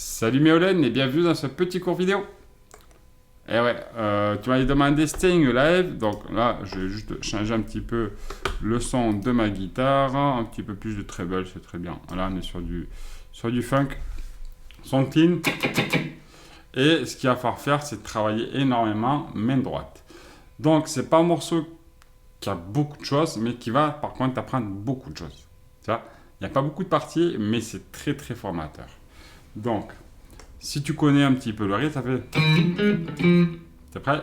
Salut Méolène et bienvenue dans ce petit cours vidéo. Et ouais, tu m'avais demandé Staying Alive, donc là je vais juste changer un petit peu le son de ma guitare, un petit peu plus de treble, c'est très bien. Là on est sur du funk, son clean. Et ce qu'il va falloir faire, c'est travailler énormément main droite. Donc c'est pas un morceau qui a beaucoup de choses, mais qui va par contre t'apprendre beaucoup de choses. Tu vois, il n'y a pas beaucoup de parties, mais c'est très très formateur. Donc, si tu connais un petit peu le rythme, ça fait... T'es prêt?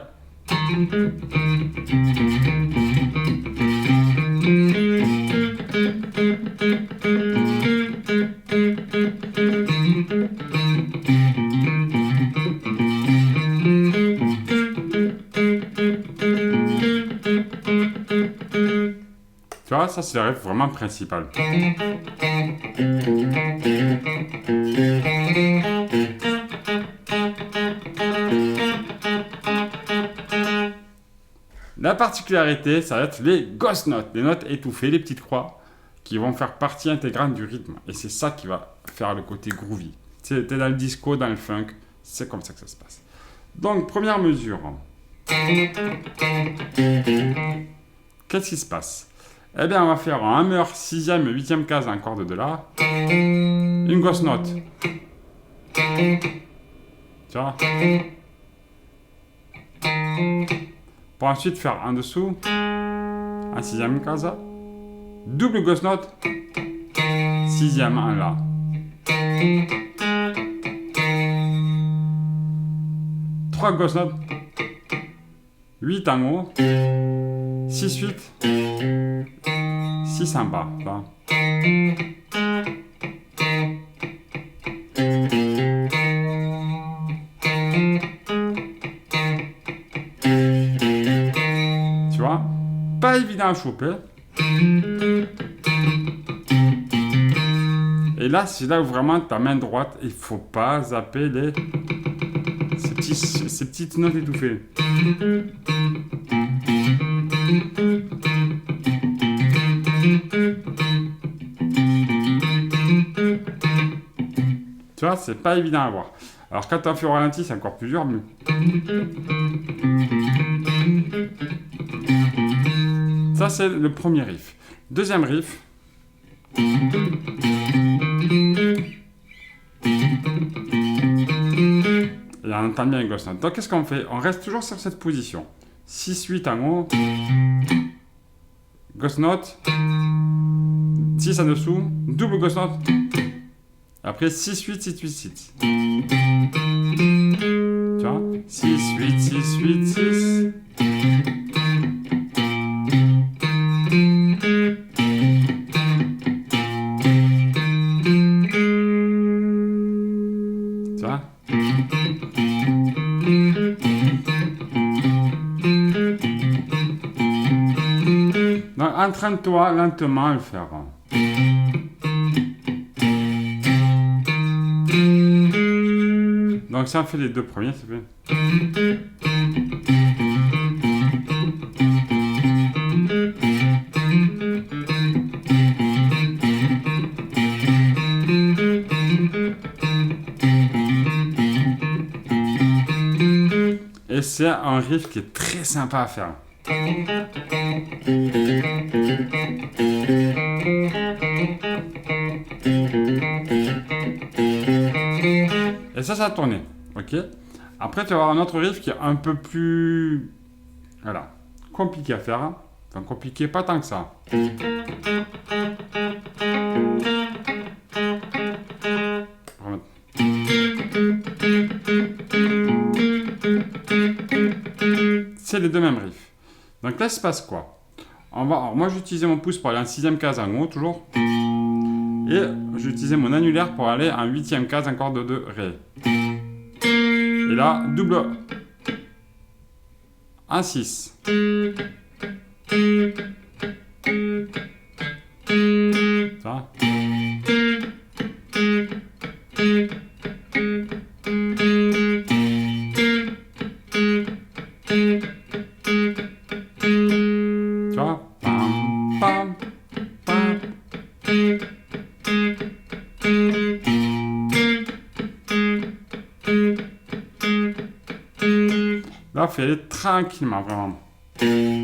Tu vois, ça c'est le rythme vraiment principal. La particularité, ça va être les ghost notes, les notes étouffées, les petites croix, qui vont faire partie intégrante du rythme. Et c'est ça qui va faire le côté groovy. T'es dans le disco, dans le funk, c'est comme ça que ça se passe. Donc, première mesure. Qu'est-ce qui se passe? Eh bien, on va faire un hammer 6e, 8e case en corde de La. Une ghost note. Tu vois? Pour ensuite faire en dessous, un 6e case. Double ghost note. 6e en La. Trois ghost notes. 8 en haut. 6, 8. 6 en bas. Ça. Tu vois? Pas évident à choper. Et là, c'est là où vraiment ta main droite, il faut pas zapper ces petites notes étouffées. Tu vois, c'est pas évident à voir. Alors quand tu as fait au ralenti, c'est encore plus dur, mais... Ça, c'est le premier riff. Deuxième riff. Et on entend bien les ghost notes. Donc qu'est-ce qu'on fait? On reste toujours sur cette position. 6-8 en haut. Ghost note. 6 en dessous. Double ghost note. Après 6-8, 6-8, 6. Tu vois? 6-8, 6-8, 6. Tu vois? Donc, entraîne-toi lentement à le faire. Donc, ça fait les deux premiers, c'est bien. Et c'est un riff qui est très sympa à faire. Et ça a tourné, ok? Après, tu vas avoir un autre riff qui est un peu plus... Voilà, compliqué à faire. Enfin, compliqué, pas tant que ça. C'est les deux mêmes riffs. Donc là, il se passe quoi? Alors, moi, j'ai utilisé mon pouce pour aller en 6e case en haut, toujours. Et j'ai utilisé mon annulaire pour aller en 8e case en corde de Ré. Et là, double en 6. Ça. Tu vois? Pam, pam, pam. Là, fais-les tranquillement, vraiment. Tu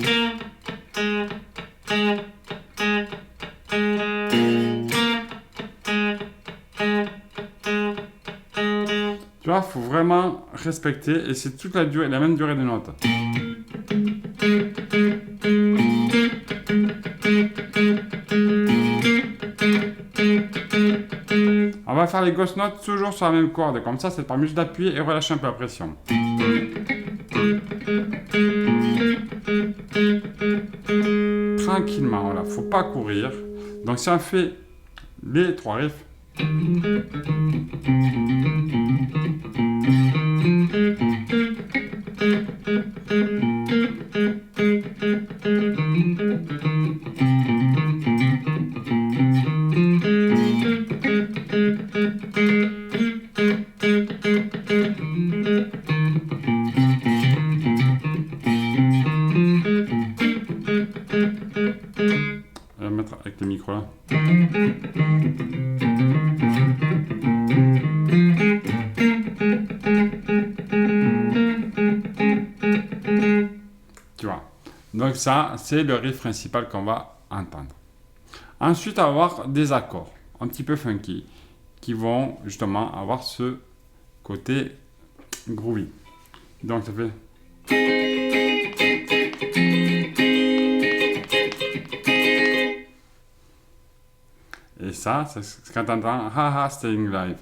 vois, il faut vraiment respecter et c'est toute la même durée de note. On va faire les ghost notes toujours sur la même corde, comme ça te permet juste d'appuyer et relâcher un peu la pression. Tranquillement, voilà, faut pas courir. Donc si on fait les 3 riffs. On va mettre avec le micro là. Tu vois. Donc ça, c'est le riff principal qu'on va entendre. Ensuite, on va avoir des accords un petit peu funky qui vont justement avoir ce côté groovy. Donc ça fait... Et ça, c'est ce qu'on entend, haha, staying live.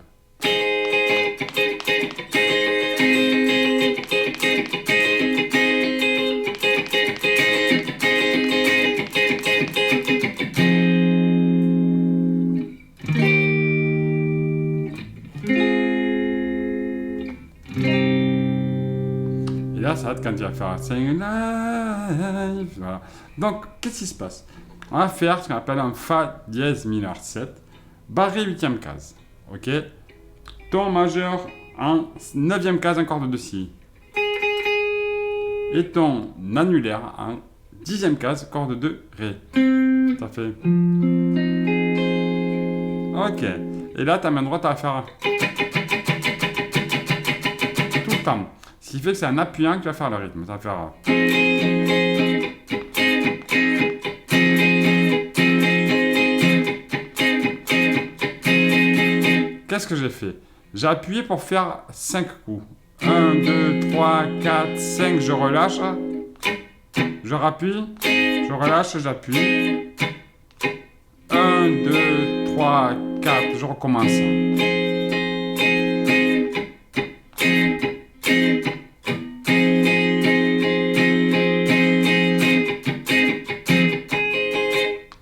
Et là, ça va être quand tu vas faire staying live. Voilà. Donc, qu'est-ce qui se passe? On va faire ce qu'on appelle un Fa dièse mineur 7, barré 8e case. Ok? Ton majeur en 9e case, un corde de Si. Et ton annulaire en 10e case, corde de Ré. Ça fait. Ok. Et là, ta main droite va faire. Tout le temps. Ce qui fait que c'est en appuyant que tu vas faire le rythme. Ça va faire. Qu'est-ce que j'ai fait? J'ai appuyé pour faire 5 coups. 1, 2, 3, 4, 5, je relâche. Je rappuie, je relâche, j'appuie. 1, 2, 3, 4, je recommence.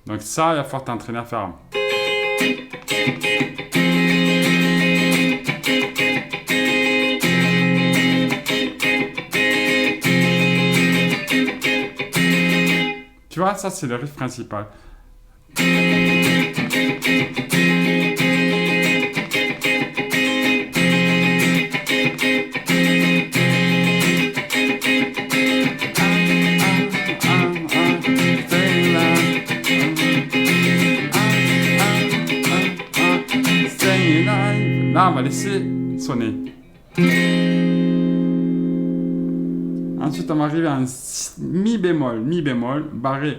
Donc ça, il va falloir t'entraîner à faire. Tu vois, ça c'est le riff principal. Là, on va laisser sonner. Ensuite, on va arriver à un mi bémol, barré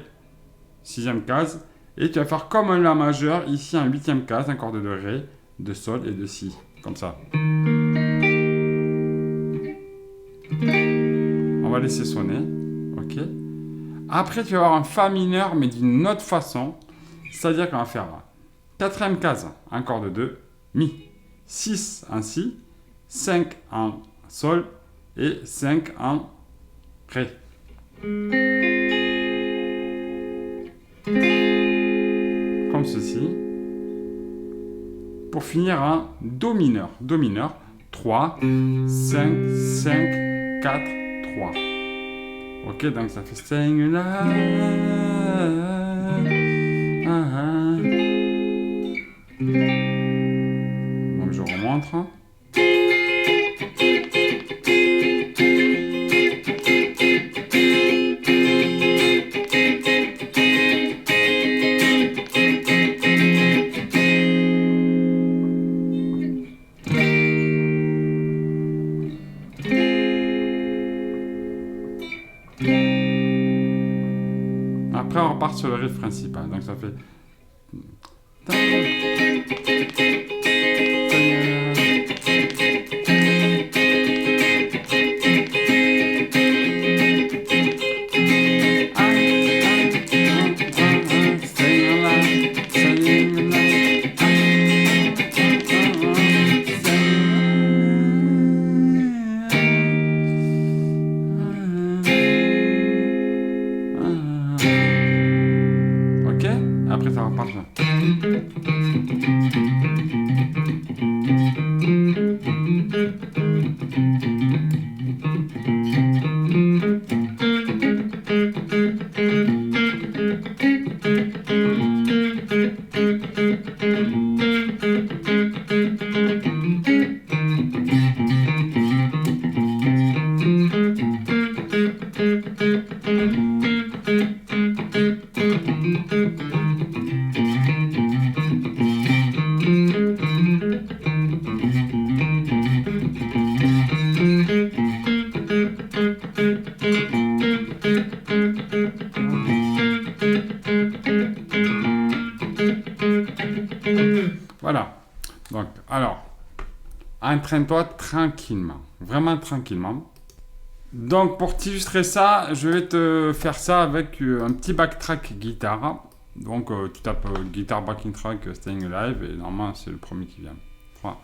6e case. Et tu vas faire comme un La majeur, ici en 8e case, un corde de Ré, de Sol et de Si. Comme ça. On va laisser sonner. Ok. Après, tu vas avoir un Fa mineur, mais d'une autre façon. C'est-à-dire qu'on va faire 4e case, un corde de Mi. 6 en Si, 5 en Sol et 5 en Ré. Comme ceci. Pour finir en Do mineur. Do mineur, 3, 5, 5, 4, 3. Ok, donc ça fait staying là. Donc je remonte. après, on repart sur le riff principal. Donc, ça fait. Ok? Après, ça repart là. Voilà. Donc, alors, entraîne-toi tranquillement, vraiment tranquillement. Donc, pour t'illustrer ça, je vais te faire ça avec un petit backtrack guitare. Donc, tu tapes guitare backing track Staying Alive et normalement, c'est le premier qui vient. Voilà.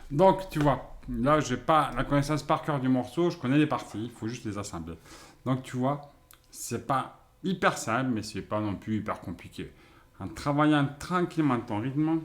Donc, tu vois, là, j'ai pas la connaissance par cœur du morceau, je connais les parties, il faut juste les assembler. Donc, tu vois, c'est pas hyper simple, mais c'est pas non plus hyper compliqué. En travaillant tranquillement ton rythme.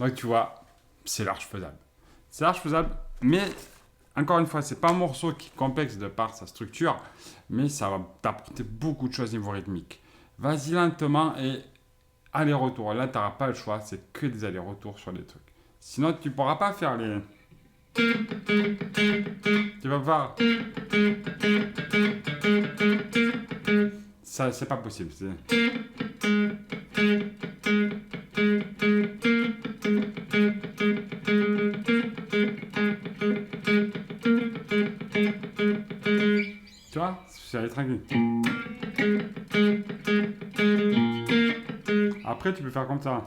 Donc tu vois, c'est large faisable. C'est large faisable, mais encore une fois, c'est pas un morceau qui est complexe de par sa structure, mais ça va t'apporter beaucoup de choses niveau rythmique. Vas-y lentement et aller-retour. Là, tu n'auras pas le choix, c'est que des allers-retours sur les trucs. Sinon, tu pourras pas faire les... Tu vas voir. Ça, c'est pas possible. Tu vois, c'est aller tranquille. Après, tu peux faire comme ça.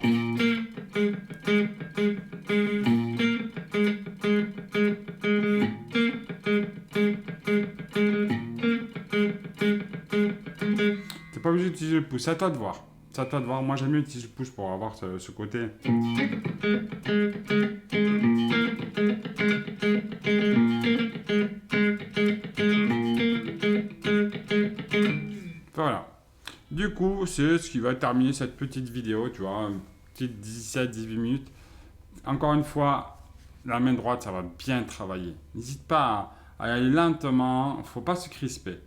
T'es pas obligé d'utiliser le pouce, c'est à toi de voir. C'est à toi de voir. Moi, j'aime mieux utiliser le pouce pour avoir ce côté. Voilà. Du coup, c'est ce qui va terminer cette petite vidéo, tu vois, une petite 17-18 minutes. Encore une fois, la main droite, ça va bien travailler. N'hésite pas à aller lentement, faut pas se crisper.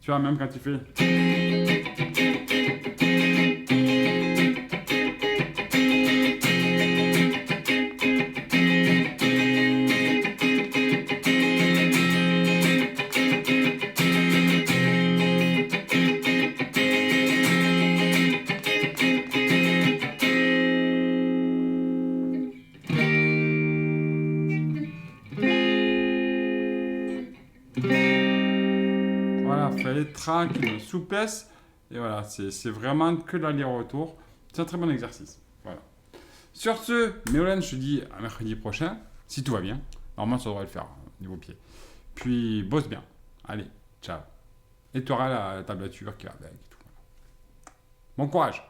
Tu vois, même quand tu fais... Voilà, fallait tranquille, souplesse. Et voilà, c'est vraiment que l'aller-retour. C'est un très bon exercice. Voilà. Sur ce, Méolène, je te dis à mercredi prochain, si tout va bien. Normalement, ça devrait le faire, niveau pied. Puis, bosse bien. Allez, ciao. Et tu auras la tablature qui va avec et tout. Bon courage.